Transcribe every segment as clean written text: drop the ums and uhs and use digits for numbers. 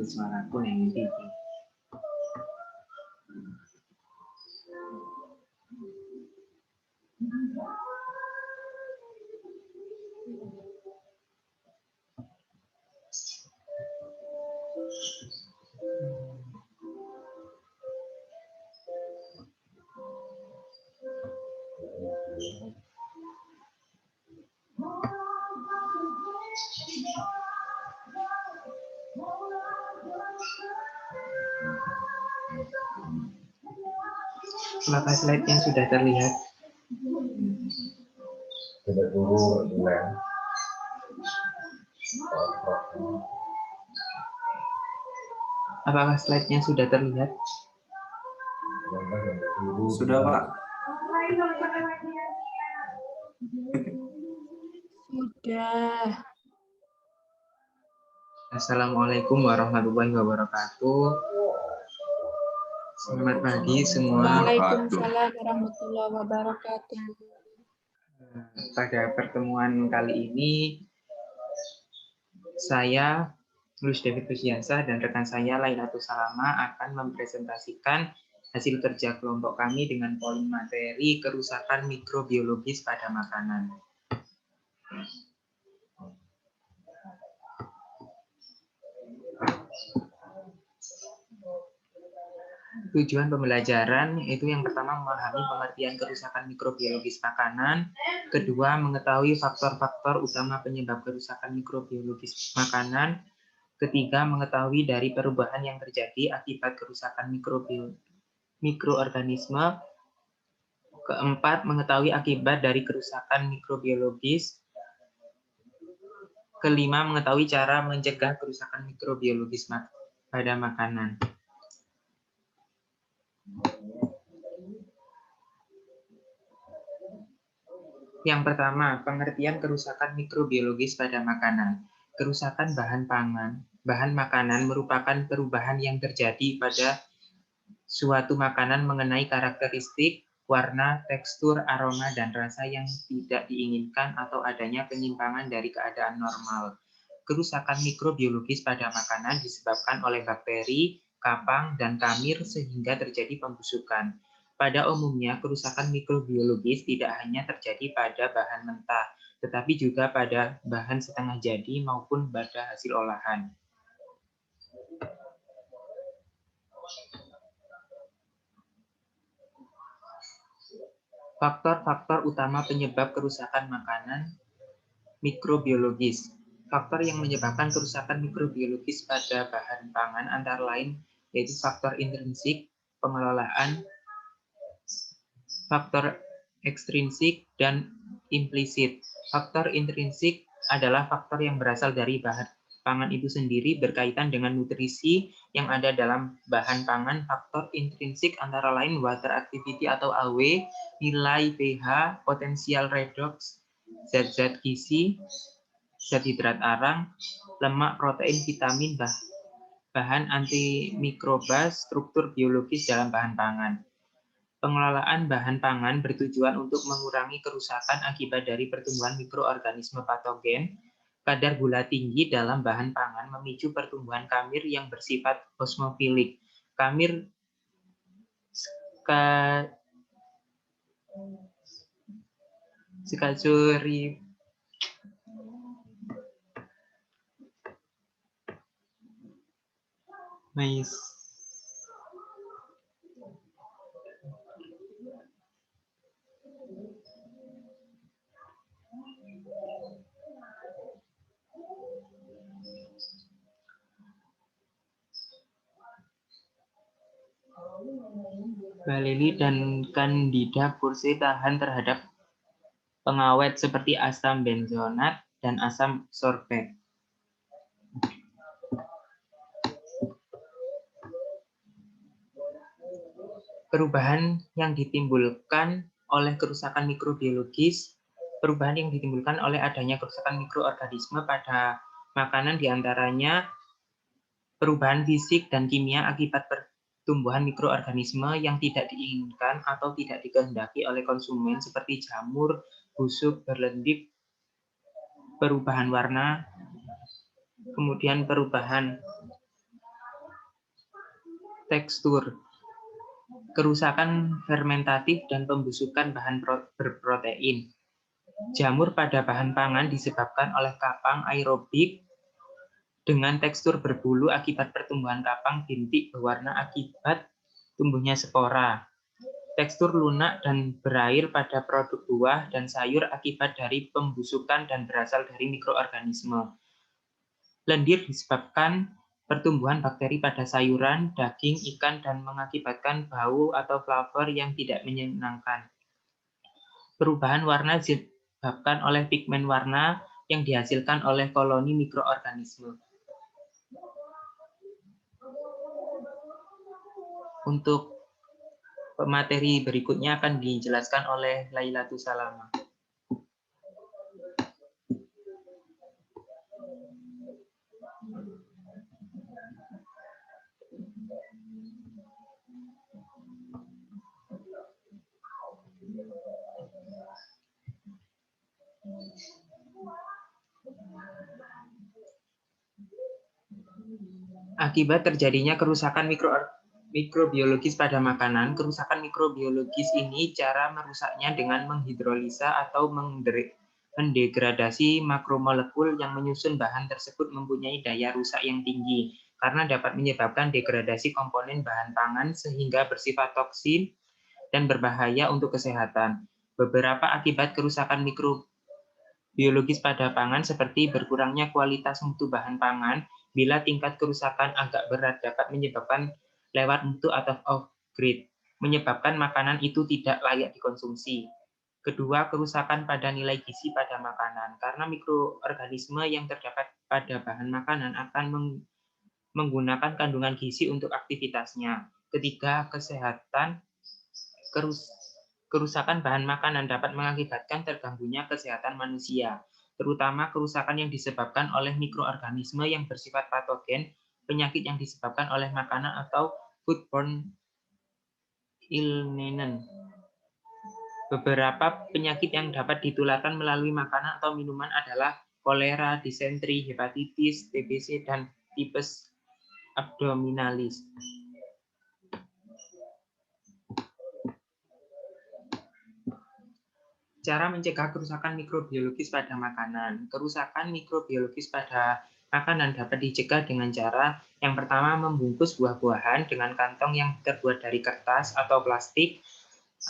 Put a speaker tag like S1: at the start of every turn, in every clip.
S1: Itu suaraku yang tinggi. Apakah slide-nya sudah terlihat? Apakah slide-nya sudah terlihat?
S2: Sudah, Pak.
S3: Sudah.
S1: Assalamualaikum warahmatullahi wabarakatuh. Selamat pagi semua.
S3: Waalaikumsalam warahmatullahi wabarakatuh.
S1: Pada pertemuan kali ini, saya, Luis David Pusiansa, dan rekan saya, Lailatul Salama, akan mempresentasikan hasil kerja kelompok kami dengan poin materi kerusakan mikrobiologis pada makanan. Tujuan pembelajaran itu yang pertama memahami pengertian kerusakan mikrobiologis makanan, kedua mengetahui faktor-faktor utama penyebab kerusakan mikrobiologis makanan, ketiga mengetahui dari perubahan yang terjadi akibat kerusakan mikroorganisme, keempat mengetahui akibat dari kerusakan mikrobiologis, kelima mengetahui cara mencegah kerusakan mikrobiologis pada makanan. Yang pertama, pengertian kerusakan mikrobiologis pada makanan. Kerusakan bahan makanan merupakan perubahan yang terjadi pada suatu makanan mengenai karakteristik, warna, tekstur, aroma, dan rasa yang tidak diinginkan atau adanya penyimpangan dari keadaan normal. Kerusakan mikrobiologis pada makanan disebabkan oleh bakteri, kapang, dan kamir sehingga terjadi pembusukan. Pada umumnya, kerusakan mikrobiologis tidak hanya terjadi pada bahan mentah, tetapi juga pada bahan setengah jadi maupun pada hasil olahan. Faktor-faktor utama penyebab kerusakan makanan mikrobiologis. Faktor yang menyebabkan kerusakan mikrobiologis pada bahan pangan antara lain yaitu faktor intrinsik, pengelolaan, faktor ekstrinsik, dan implisit. Faktor intrinsik adalah faktor yang berasal dari bahan pangan itu sendiri berkaitan dengan nutrisi yang ada dalam bahan pangan. Faktor intrinsik antara lain water activity atau AW, nilai pH, potensial redox, zat-zat gizi, zat hidrat arang, lemak, protein, vitamin, bahan antimikroba, struktur biologis dalam bahan pangan. Pengelolaan bahan pangan bertujuan untuk mengurangi kerusakan akibat dari pertumbuhan mikroorganisme patogen. Kadar gula tinggi dalam bahan pangan memicu pertumbuhan kamir yang bersifat osmofilik. Kamir skazuri mais Valeli dan Candida kursi tahan terhadap pengawet seperti asam benzonat dan asam sorbet. Perubahan yang ditimbulkan oleh kerusakan mikrobiologis, perubahan yang ditimbulkan oleh adanya kerusakan mikroorganisme pada makanan diantaranya perubahan fisik dan kimia akibat pertumbuhan mikroorganisme yang tidak diinginkan atau tidak dikehendaki oleh konsumen seperti jamur, busuk, berlendir, perubahan warna, kemudian perubahan tekstur, kerusakan fermentatif dan pembusukan bahan berprotein. Jamur pada bahan pangan disebabkan oleh kapang aerobik dengan tekstur berbulu akibat pertumbuhan kapang bintik berwarna akibat tumbuhnya spora. Tekstur lunak dan berair pada produk buah dan sayur akibat dari pembusukan dan berasal dari mikroorganisme. Lendir disebabkan pertumbuhan bakteri pada sayuran, daging, ikan, dan mengakibatkan bau atau flavor yang tidak menyenangkan. Perubahan warna disebabkan oleh pigmen warna yang dihasilkan oleh koloni mikroorganisme. Untuk materi berikutnya akan dijelaskan oleh Lailatul Salama. Akibat terjadinya kerusakan mikrobiologis pada makanan, kerusakan mikrobiologis ini cara merusaknya dengan menghidrolisa atau mendegradasi makromolekul yang menyusun bahan tersebut mempunyai daya rusak yang tinggi karena dapat menyebabkan degradasi komponen bahan pangan sehingga bersifat toksin dan berbahaya untuk kesehatan. Beberapa akibat kerusakan mikrobiologis pada pangan seperti berkurangnya kualitas mutu bahan pangan, bila tingkat kerusakan agak berat dapat menyebabkan lewat mutu atau off-grade, menyebabkan makanan itu tidak layak dikonsumsi. Kedua, kerusakan pada nilai gizi pada makanan, karena mikroorganisme yang terdapat pada bahan makanan akan menggunakan kandungan gizi untuk aktivitasnya. Ketiga, kesehatan. Kerusakan bahan makanan dapat mengakibatkan terganggunya kesehatan manusia, terutama kerusakan yang disebabkan oleh mikroorganisme yang bersifat patogen, penyakit yang disebabkan oleh makanan atau foodborne illness. Beberapa penyakit yang dapat ditularkan melalui makanan atau minuman adalah kolera, disentri, hepatitis, TBC, dan tipes abdominalis. Cara mencegah kerusakan mikrobiologis pada makanan. Kerusakan mikrobiologis pada makanan dapat dicegah dengan cara yang pertama membungkus buah-buahan dengan kantong yang terbuat dari kertas atau plastik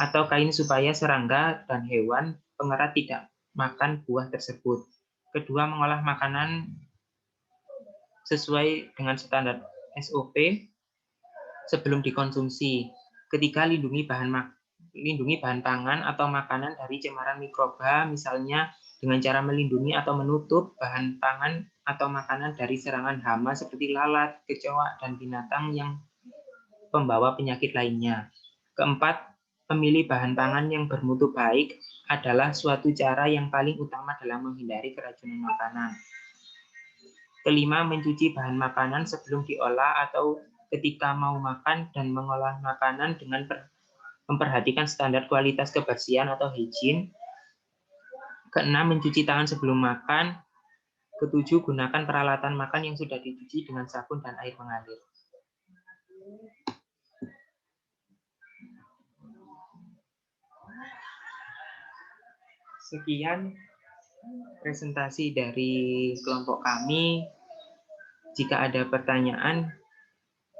S1: atau kain supaya serangga dan hewan pengerat tidak makan buah tersebut. Kedua, mengolah makanan sesuai dengan standar SOP sebelum dikonsumsi. Ketiga, lindungi bahan pangan atau makanan dari cemaran mikroba, misalnya dengan cara melindungi atau menutup bahan pangan atau makanan dari serangan hama seperti lalat, kecoa, dan binatang yang pembawa penyakit lainnya. Keempat, memilih bahan pangan yang bermutu baik adalah suatu cara yang paling utama dalam menghindari keracunan makanan. Kelima, mencuci bahan makanan sebelum diolah atau ketika mau makan dan mengolah makanan dengan memperhatikan standar kualitas kebersihan atau hygiene. Keenam, mencuci tangan sebelum makan. Ketujuh, gunakan peralatan makan yang sudah dicuci dengan sabun dan air mengalir. Sekian presentasi dari kelompok kami. Jika ada pertanyaan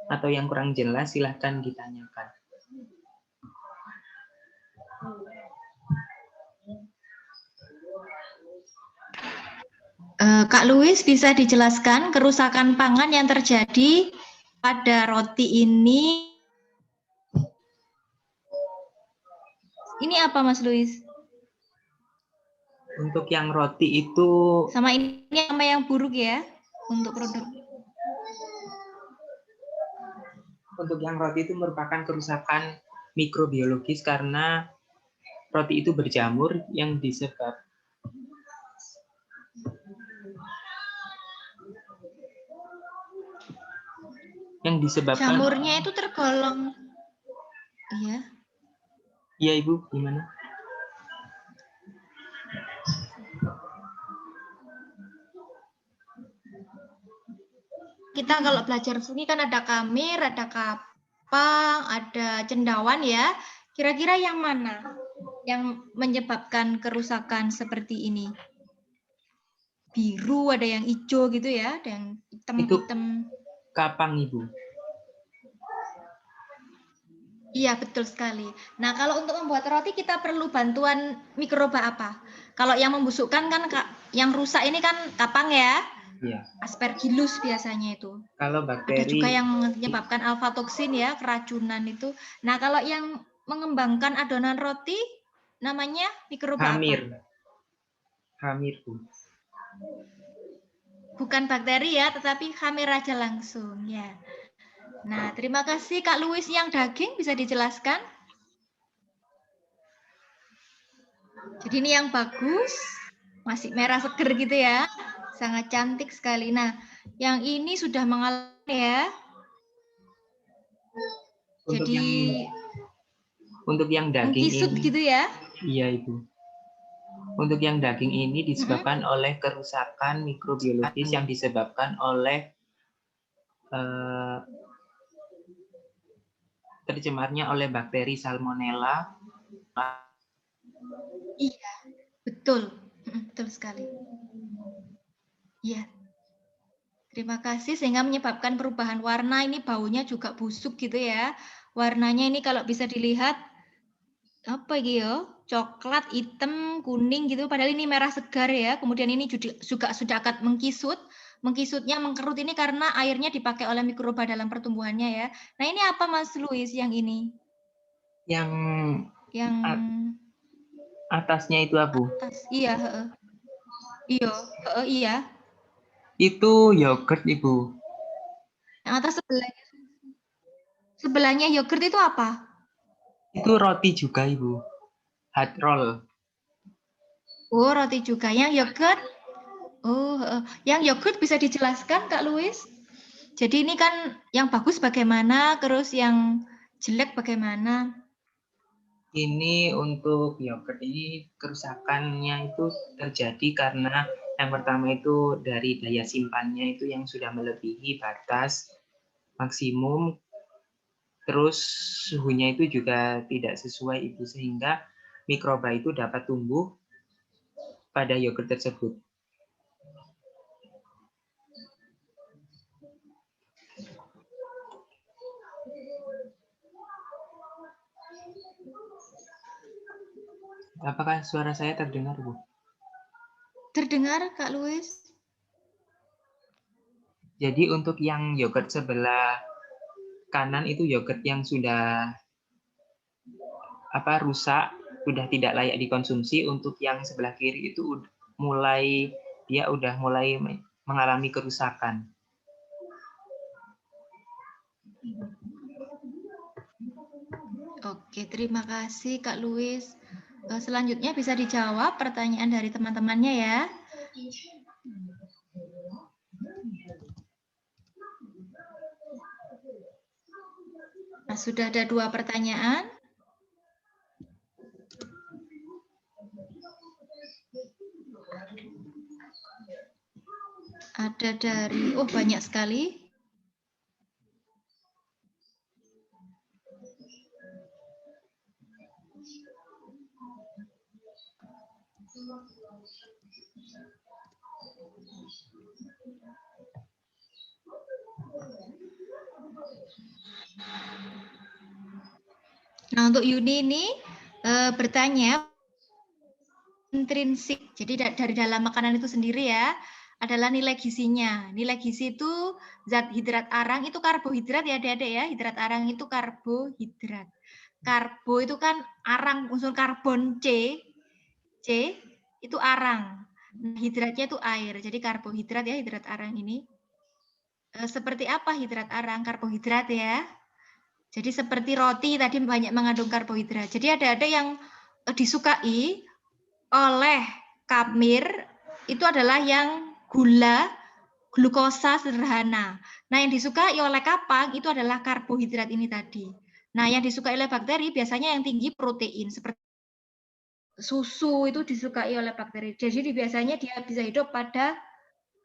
S1: atau yang kurang jelas, silahkan ditanyakan.
S2: Kak Louis, bisa dijelaskan kerusakan pangan yang terjadi pada roti ini Ini apa Mas Luis?
S1: Untuk yang roti itu
S2: Sama ini sama yang buruk ya untuk produk.
S1: untuk yang roti itu merupakan kerusakan mikrobiologis karena roti itu berjamur yang disebabkan
S2: Jamurnya itu tergolong. Iya.
S1: Iya Ibu, gimana?
S2: Kita kalau belajar seni kan ada kamir, ada kapang, ada cendawan ya. Kira-kira yang mana yang menyebabkan kerusakan seperti ini? Biru, ada yang hijau gitu ya, ada yang hitam-hitam.
S1: Kapang Ibu.
S2: Iya, betul sekali. Nah, kalau untuk membuat roti kita perlu bantuan mikroba apa? Kalau yang membusukkan kan yang rusak ini kan kapang ya.
S1: Iya.
S2: Aspergillus biasanya itu.
S1: Kalau bakteri.
S2: Ada juga yang menyebabkan alfa-toksin ya, keracunan itu. Nah, kalau yang mengembangkan adonan roti namanya mikroba
S1: Hamir.
S2: apa?
S1: Hamir, Bu.
S2: Bukan bakteri ya, tetapi hamir aja langsung ya. Nah, terima kasih Kak Luis. Yang daging bisa dijelaskan? Jadi ini yang bagus, masih merah seger gitu ya. Sangat cantik sekali. Nah, yang ini sudah mengalami ya.
S1: Untuk yang daging
S2: mengkisut
S1: ini,
S2: gitu ya.
S1: Iya Ibu. Untuk yang daging ini disebabkan oleh kerusakan mikrobiologis yang disebabkan oleh tercemarnya oleh bakteri Salmonella.
S2: Iya, betul. Betul sekali. Iya. Terima kasih, sehingga menyebabkan perubahan warna. Ini baunya juga busuk gitu ya. Warnanya ini kalau bisa dilihat, apa gitu, coklat, hitam, kuning gitu. Padahal ini merah segar ya. Kemudian ini juga sudah akan mengkisut. Mengkisutnya, mengkerut ini karena airnya dipakai oleh mikroba dalam pertumbuhannya ya. Nah ini apa Mas Luis yang ini?
S1: Yang atasnya itu Abu.
S2: Atas, iya. Iya.
S1: Itu yogurt Ibu.
S2: Yang atas sebelahnya yogurt itu apa?
S1: Itu roti juga Ibu. Hot roll.
S2: Oh, roti juga. Yang yogurt? Oh, yang yogurt bisa dijelaskan Kak Luis? Jadi ini kan yang bagus bagaimana, terus yang jelek bagaimana?
S1: Ini untuk yogurt ini kerusakannya itu terjadi karena yang pertama itu dari daya simpannya itu yang sudah melebihi batas maksimum, terus suhunya itu juga tidak sesuai itu sehingga mikroba itu dapat tumbuh pada yogurt tersebut. Apakah suara saya terdengar, Bu?
S2: Terdengar, Kak Luis?
S1: Jadi untuk yang yogurt sebelah kanan itu yogurt yang sudah rusak, sudah tidak layak dikonsumsi. Untuk yang sebelah kiri itu mulai mengalami kerusakan.
S2: Oke, terima kasih Kak Luis. Selanjutnya bisa dijawab pertanyaan dari teman-temannya ya. Nah, sudah ada 2 pertanyaan. Ada dari, banyak sekali. Nah, untuk Yuni ini bertanya intrinsik. Jadi dari dalam makanan itu sendiri ya, adalah nilai gizinya. Nilai gizi itu zat hidrat arang itu karbohidrat ya Adik-adik ya. Hidrat arang itu karbohidrat. Karbo itu kan arang, unsur karbon C itu arang. Nah, hidratnya itu air. Jadi karbohidrat ya, hidrat arang ini. Seperti apa hidrat arang? Karbohidrat ya. Jadi seperti roti tadi banyak mengandung karbohidrat. Jadi ada yang disukai oleh Kamir itu adalah yang gula, glukosa sederhana. Nah, yang disukai oleh Kapang itu adalah karbohidrat ini tadi. Nah, yang disukai oleh bakteri biasanya yang tinggi protein seperti susu itu disukai oleh bakteri. Jadi biasanya dia bisa hidup pada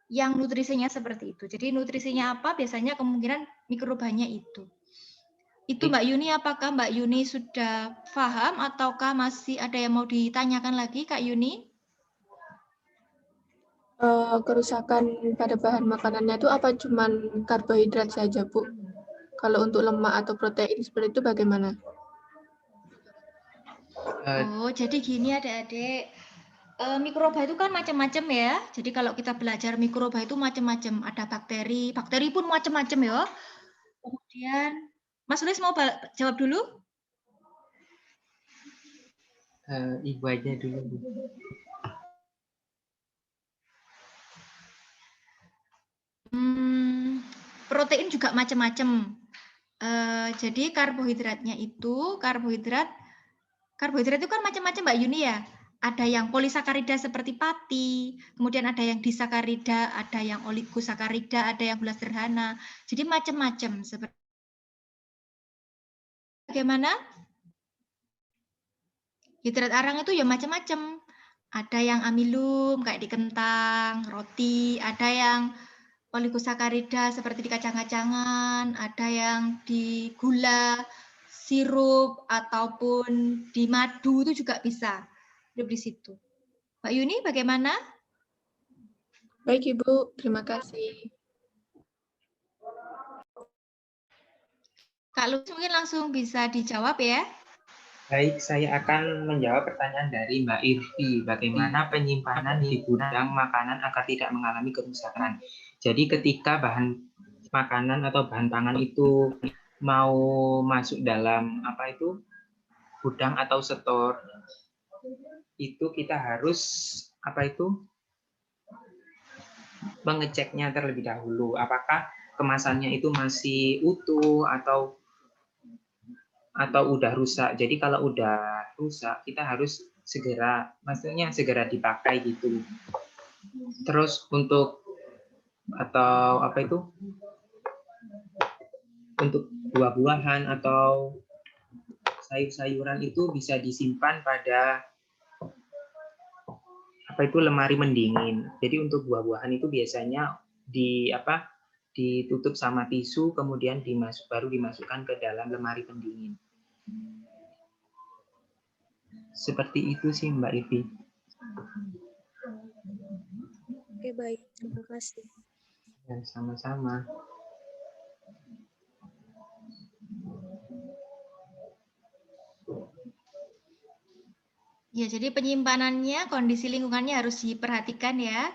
S2: yang nutrisinya seperti itu. Jadi nutrisinya apa? Biasanya kemungkinan mikrobanya itu. Itu Mbak Yuni, apakah Mbak Yuni sudah paham ataukah masih ada yang mau ditanyakan lagi Kak Yuni?
S3: Kerusakan pada bahan makanannya itu apa cuman karbohidrat saja, Bu? Kalau untuk lemak atau protein seperti itu bagaimana?
S2: Oh, jadi gini adik-adik. Mikroba itu kan macam-macam ya. Jadi kalau kita belajar mikroba itu macam-macam. Ada bakteri, bakteri pun macam-macam ya. Kemudian, Mas Luis mau jawab dulu?
S1: Ibu aja dulu, Bu.
S2: Protein juga macam-macam. Jadi karbohidratnya itu karbohidrat itu kan macam-macam Mbak Yuni ya. Ada yang polisakarida seperti pati, kemudian ada yang disakarida, ada yang oligosakarida, ada yang gula sederhana. Jadi macam-macam seperti bagaimana? Hidrat arang itu ya macam-macam. Ada yang amilum kayak di kentang, roti, ada yang oligosakarida seperti di kacang-kacangan, ada yang di gula, sirup, ataupun di madu itu juga bisa hidup di situ. Mbak Yuni bagaimana?
S3: Baik, Ibu. Terima kasih.
S2: Kak Luis mungkin langsung bisa dijawab ya.
S1: Baik, saya akan menjawab pertanyaan dari Mbak Irvi. Bagaimana penyimpanan di gudang makanan agar tidak mengalami kerusakan? Jadi ketika bahan makanan atau bahan pangan itu mau masuk dalam gudang atau setor, itu kita harus mengeceknya terlebih dahulu. Apakah kemasannya itu masih utuh atau udah rusak. Jadi kalau udah rusak, kita harus segera dipakai gitu. Terus untuk buah-buahan atau sayur-sayuran itu bisa disimpan pada lemari pendingin. Jadi untuk buah-buahan itu biasanya ditutup sama tisu, kemudian baru dimasukkan ke dalam lemari pendingin. Seperti itu sih Mbak Ivi.
S4: Oke, baik. Terima kasih.
S1: Ya, sama-sama.
S2: Ya, jadi penyimpanannya, kondisi lingkungannya harus diperhatikan ya.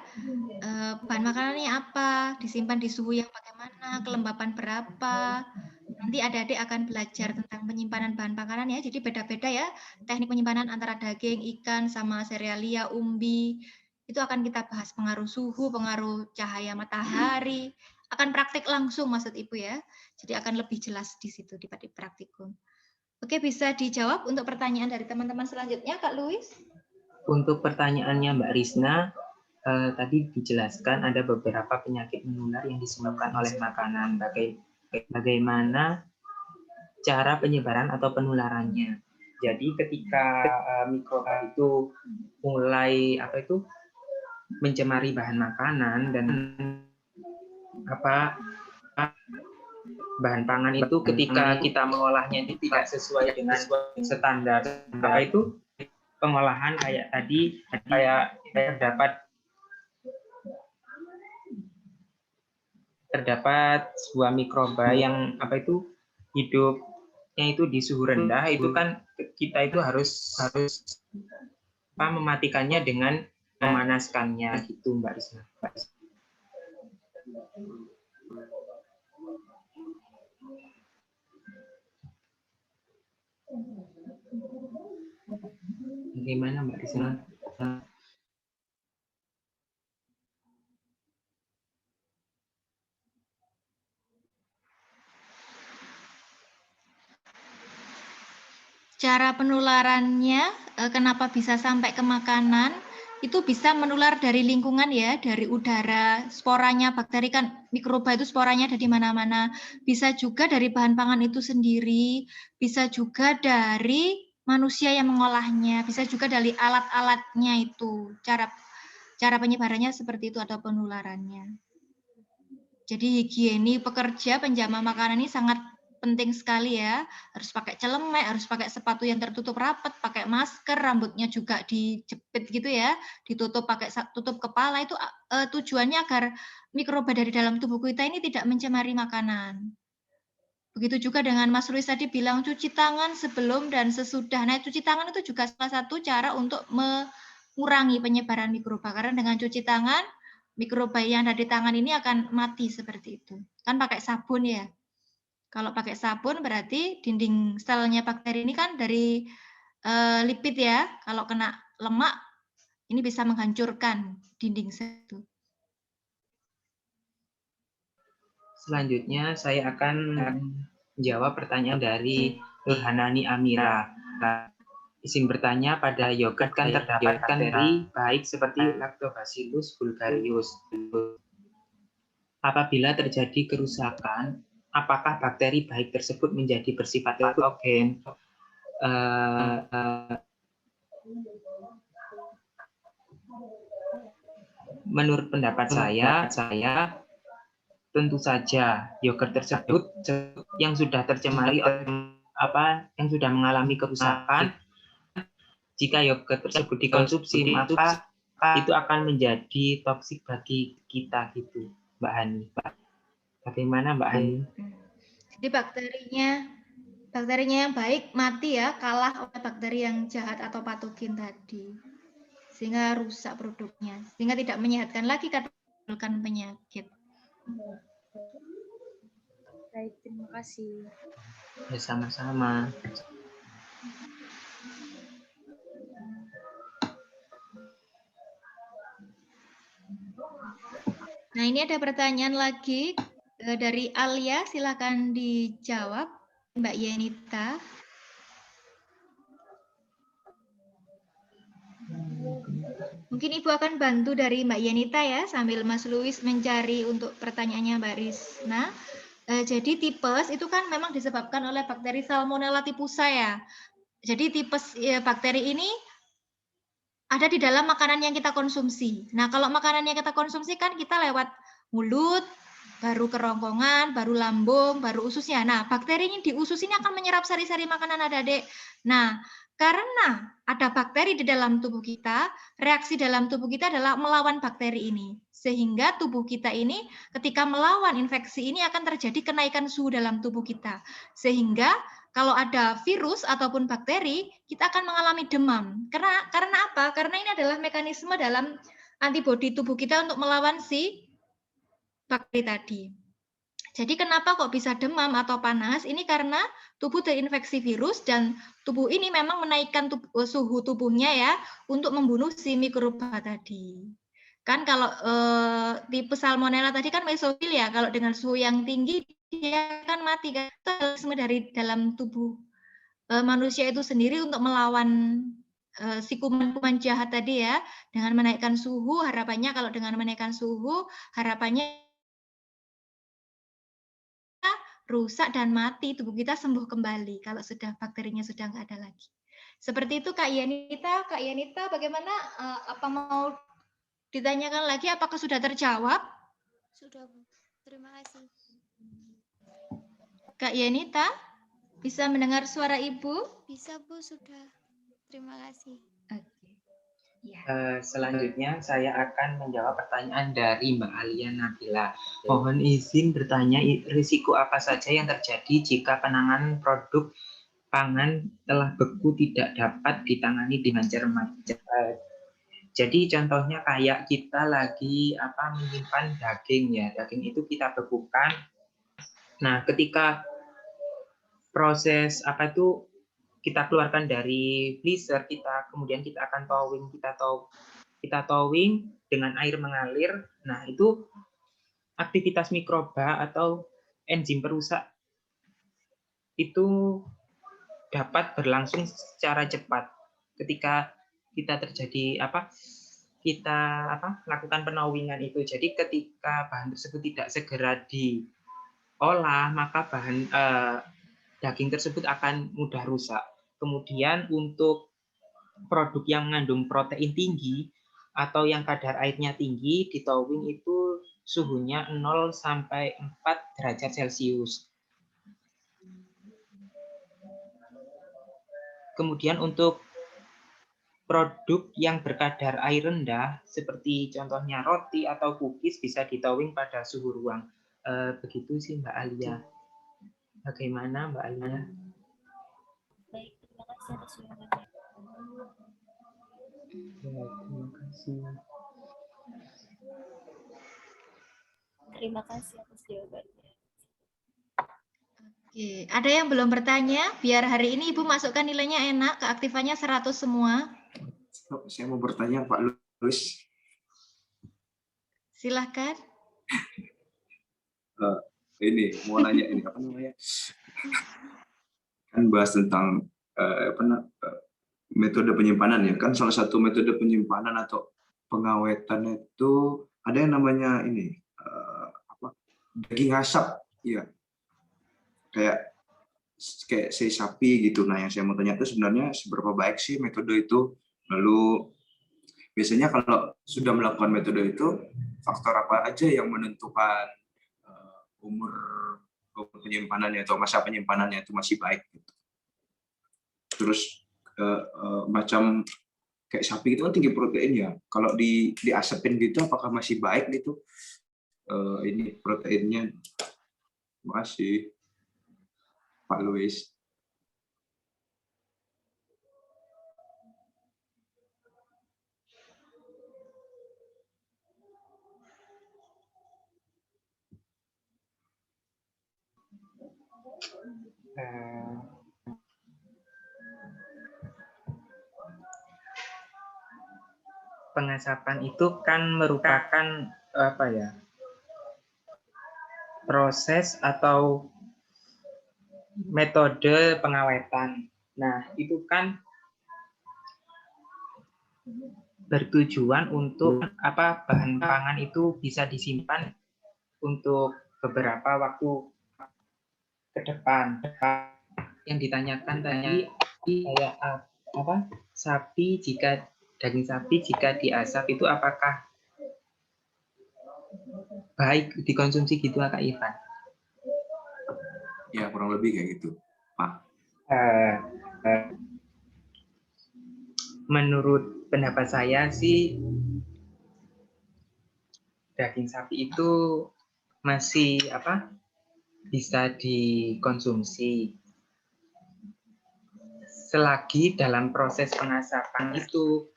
S2: Bahan makanannya apa, disimpan di suhu yang bagaimana, kelembapan berapa. Nanti adik-adik akan belajar tentang penyimpanan bahan makanan ya. Jadi beda-beda ya teknik penyimpanan antara daging, ikan, sama serealia, umbi. Itu akan kita bahas pengaruh suhu, pengaruh cahaya matahari. Akan praktik langsung maksud Ibu ya. Jadi akan lebih jelas di situ di praktikum. Oke, bisa dijawab untuk pertanyaan dari teman-teman selanjutnya, Kak Luis?
S1: Untuk pertanyaannya Mbak Risna, tadi dijelaskan ada beberapa penyakit menular yang disebabkan oleh makanan. Bagaimana cara penyebaran atau penularannya? Jadi ketika mikroba itu mulai mencemari bahan makanan dan bahan pangan itu ketika kita mengolahnya itu tidak sesuai dengan standar pengolahan kayak tadi terdapat sebuah mikroba yang hidupnya itu di suhu rendah, itu kan kita itu harus mematikannya dengan memanaskannya gitu Mbak Risma. Bagaimana Mbak Risma?
S2: Cara penularannya, kenapa bisa sampai ke makanan? Itu bisa menular dari lingkungan ya, dari udara, sporanya, bakteri kan mikroba itu sporanya ada di mana-mana. Bisa juga dari bahan pangan itu sendiri, bisa juga dari manusia yang mengolahnya, bisa juga dari alat-alatnya itu. Cara penyebarannya seperti itu atau penularannya. Jadi higieni pekerja penjama makanan ini sangat penting sekali ya. Harus pakai celemek, harus pakai sepatu yang tertutup rapat, pakai masker, rambutnya juga dijepit gitu ya, ditutup pakai tutup kepala. Itu tujuannya agar mikroba dari dalam tubuh kita ini tidak mencemari makanan. Begitu juga dengan Mas Luis tadi bilang cuci tangan sebelum dan sesudah. Nah, cuci tangan itu juga salah satu cara untuk mengurangi penyebaran mikroba. Karena dengan cuci tangan, mikroba yang ada di tangan ini akan mati seperti itu. Kan pakai sabun ya. Kalau pakai sabun berarti dinding selnya bakteri ini kan dari lipid ya. Kalau kena lemak, ini bisa menghancurkan dinding sel itu.
S1: Selanjutnya saya akan menjawab pertanyaan dari Nurhanani Amira. Izin bertanya, pada yogurt kan terdapat bakteri baik seperti Lactobacillus bulgarius. Apabila terjadi kerusakan, apakah bakteri baik tersebut menjadi bersifat patogen? Menurut pendapat saya tentu saja yogurt tersebut yang sudah tercemari yang sudah mengalami kerusakan, jika yogurt tersebut dikonsumsi maka itu akan menjadi toksik bagi kita gitu, Mbak Hani. Bagaimana Mbak Hani?
S2: Jadi bakterinya yang baik mati ya, kalah oleh bakteri yang jahat atau patogen tadi. Sehingga rusak produknya, sehingga tidak menyehatkan lagi karena menimbulkan penyakit.
S4: Baik, terima kasih.
S1: Ya, sama-sama.
S2: Nah, ini ada pertanyaan lagi dari Alia, silakan dijawab Mbak Yenita. Mungkin Ibu akan bantu dari Mbak Yenita ya, sambil Mas Luis mencari untuk pertanyaannya Mbak Risna. Jadi tipes itu kan memang disebabkan oleh bakteri Salmonella typhusa ya. Jadi tipes bakteri ini ada di dalam makanan yang kita konsumsi. Nah, kalau makanan yang kita konsumsi kan kita lewat mulut, baru kerongkongan, baru lambung, baru ususnya. Nah, bakteri ini di usus ini akan menyerap sari-sari makanan adik-adik. Nah, karena ada bakteri di dalam tubuh kita, reaksi dalam tubuh kita adalah melawan bakteri ini. Sehingga tubuh kita ini ketika melawan infeksi ini akan terjadi kenaikan suhu dalam tubuh kita. Sehingga kalau ada virus ataupun bakteri, kita akan mengalami demam. Karena apa? Karena ini adalah mekanisme dalam antibodi tubuh kita untuk melawan si bakteri tadi. Jadi kenapa kok bisa demam atau panas? Ini karena tubuh terinfeksi virus dan tubuh ini memang menaikkan suhu tubuhnya ya untuk membunuh si mikroba tadi. Kan kalau tipe Salmonella tadi kan mesofil ya, kalau dengan suhu yang tinggi dia kan mati kan. Itu mekanisme dari dalam tubuh manusia itu sendiri untuk melawan si kuman-kuman jahat tadi ya, dengan menaikkan suhu. Harapannya kalau dengan menaikkan suhu, harapannya rusak dan mati, tubuh kita sembuh kembali kalau sudah bakterinya sudah nggak ada lagi. Seperti itu Kak Yanita. Kak Yanita, bagaimana? Apa mau ditanyakan lagi? Apakah sudah terjawab?
S4: Sudah, Bu. Terima kasih.
S2: Kak Yanita, bisa mendengar suara Ibu?
S4: Bisa, Bu, sudah. Terima kasih.
S2: Oke. Ya.
S1: Selanjutnya saya akan menjawab pertanyaan dari Mbak Alia Nabila. Mohon izin bertanya, risiko apa saja yang terjadi jika penanganan produk pangan telah beku tidak dapat ditangani dengan cermat? Jadi contohnya kayak kita lagi menyimpan daging ya, daging itu kita bekukan. Nah, ketika proses kita keluarkan dari freezer, kemudian kita akan towing, kita towing dengan air mengalir. Nah, itu aktivitas mikroba atau enzim perusak itu dapat berlangsung secara cepat ketika kita lakukan penowingan itu. Jadi ketika bahan tersebut tidak segera diolah, maka daging tersebut akan mudah rusak. Kemudian untuk produk yang mengandung protein tinggi atau yang kadar airnya tinggi, di towing itu suhunya 0 sampai 4 derajat Celcius. Kemudian untuk produk yang berkadar air rendah, seperti contohnya roti atau cookies, bisa di towing pada suhu ruang. Begitu sih Mbak Alia. Bagaimana Mbak Alia?
S4: Baik, terima kasih atas jawabannya.
S1: Ya, terima kasih.
S4: Terima kasih atas jawabannya.
S2: Oke, ada yang belum bertanya? Biar hari ini Ibu masukkan nilainya enak, keaktifannya 100 semua.
S5: Saya mau bertanya Pak Luis.
S2: Silahkan.
S5: Ini mau nanya ini apa namanya? Kan bahas tentang metode penyimpanan ya. Kan salah satu metode penyimpanan atau pengawetan itu ada yang namanya ini daging asap, ya. Kayak si sapi gitu. Nah, yang saya mau tanya itu sebenarnya seberapa baik sih metode itu? Lalu biasanya kalau sudah melakukan metode itu, faktor apa aja yang menentukan umur penyimpanannya atau masa penyimpanannya itu masih baik gitu. Terus macam kayak sapi itu kan tinggi protein ya. Kalau diasepin gitu apakah masih baik gitu ini proteinnya? Terima kasih Pak Luis.
S1: Pengasapan itu kan merupakan proses atau metode pengawetan. Nah, itu kan bertujuan untuk bahan pangan itu bisa disimpan untuk beberapa waktu ke depan. Yang ditanyakan tadi kayak daging sapi jika diasap itu apakah baik dikonsumsi gitu Kak Ivan?
S5: Ya kurang lebih kayak gitu Pak.
S1: Menurut pendapat saya sih daging sapi itu masih bisa dikonsumsi selagi dalam proses pengasapan itu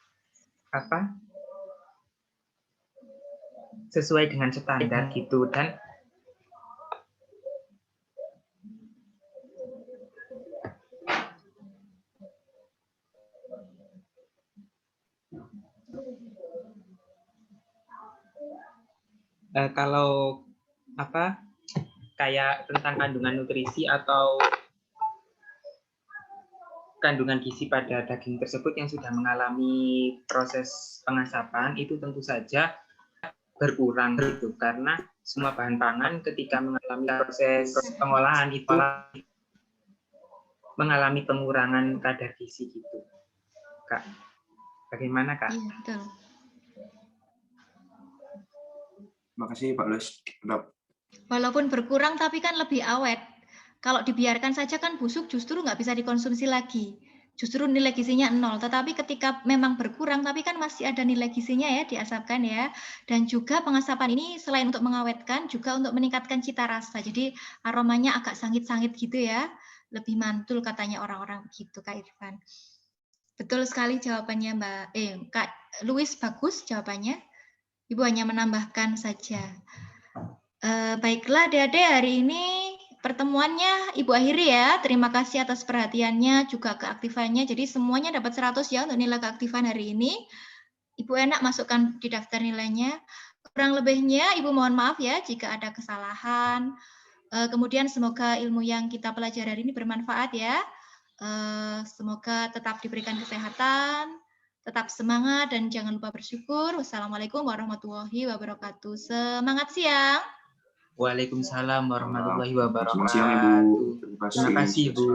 S1: sesuai dengan standar gitu. Dan kalau kayak tentang kandungan nutrisi atau kandungan gizi pada daging tersebut yang sudah mengalami proses pengasapan itu tentu saja berkurang gitu, karena semua bahan pangan ketika mengalami proses pengolahan itu mengalami pengurangan kadar gizi gitu. Kak, bagaimana Kak?
S2: Iya, betul.
S5: Terima kasih Pak Luis.
S2: Walaupun berkurang tapi kan lebih awet. Kalau dibiarkan saja kan busuk justru nggak bisa dikonsumsi lagi. Justru nilai gizinya 0. Tetapi ketika memang berkurang tapi kan masih ada nilai gizinya ya diasapkan ya. Dan juga pengasapan ini selain untuk mengawetkan juga untuk meningkatkan cita rasa. Jadi aromanya agak sangit-sangit gitu ya. Lebih mantul katanya orang-orang begitu Kak Irfan. Betul sekali jawabannya Kak Luis, bagus jawabannya. Ibu hanya menambahkan saja. Baiklah adik-adik, hari ini pertemuannya Ibu akhiri ya. Terima kasih atas perhatiannya, juga keaktifannya. Jadi semuanya dapat 100 ya untuk nilai keaktifan hari ini. Ibu enak masukkan di daftar nilainya. Kurang lebihnya Ibu mohon maaf ya jika ada kesalahan. Kemudian semoga ilmu yang kita pelajari hari ini bermanfaat ya. Semoga tetap diberikan kesehatan, tetap semangat, dan jangan lupa bersyukur. Wassalamualaikum warahmatullahi wabarakatuh. Semangat siang.
S1: Waalaikumsalam warahmatullahi
S5: Selamat siang Ibu.
S1: wabarakatuh. Terima kasih, Ibu.